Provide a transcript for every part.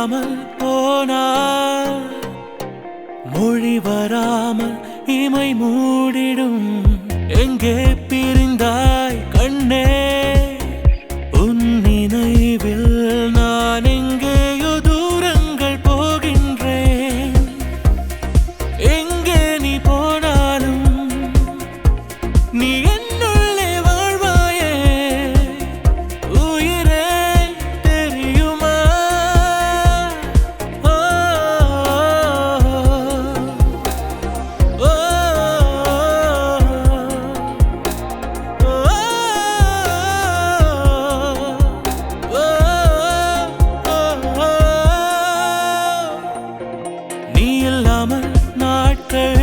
இல்லாமல் போனால் மொழி வராமல் இமை மூடிடும். எங்கே பிரிந்தாய் கண்ணே, உன் நினைவில் நான் எங்கேயோ தூரங்கள் போகின்றேன். எங்கே நீ போனாலும் நீ என்னுள்ளே வாழ்வாயே உயிரே, தெரியுமா? ஓ, ஓ, நீ இல்லாமல் நாட்கள்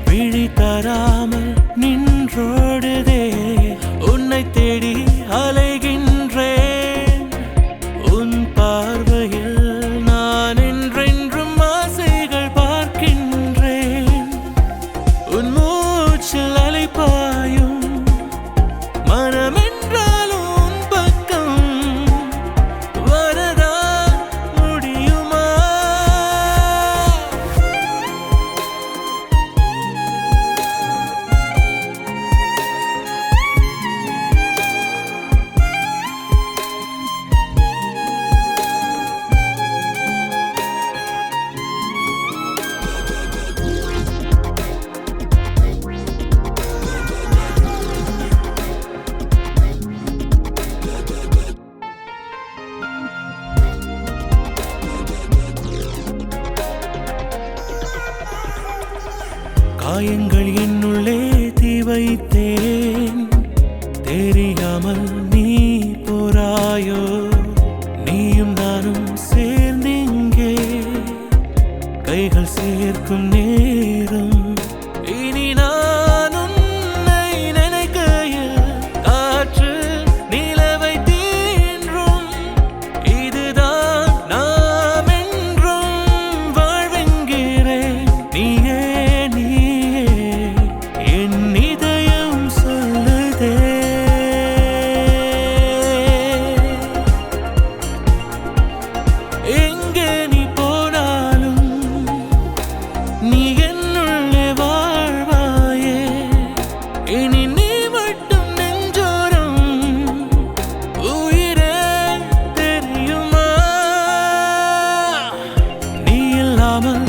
விழி தராமல் நின்றோடுதே. உன்னை தேடி அலைகின்றேன். உன் பார்வையில் நான் என்றென்றும் ஆசைகள் பார்க்கின்றேன். உன் மூச்சில் அலைப்பாயும் மனமென்றாலும் உன் பக்கம் வரதா முடியுமா? காயங்கள் என்னுள்ளே தீ வைத்தேன். தெரியாமல் நீ போராயோ, நீயும் நானும் சேர்ந்திங்கே கைகள் சேர்க்கும் நேரம். இனி நான் உன்னை நினைக்கையில் காற்று நிலவை தீன்றும். இதுதான் நாம் என்றும் வாழ்வென்கிறேன். நீயே என் இதயம் சொல்லுதே. எங்கே நீ போனாலும் நீ என்னுள்ளே வாழ்வாயே. இனி நீ மட்டும் நெஞ்சோரம் உயிரே, தெரியுமா? நீ இல்லாமல்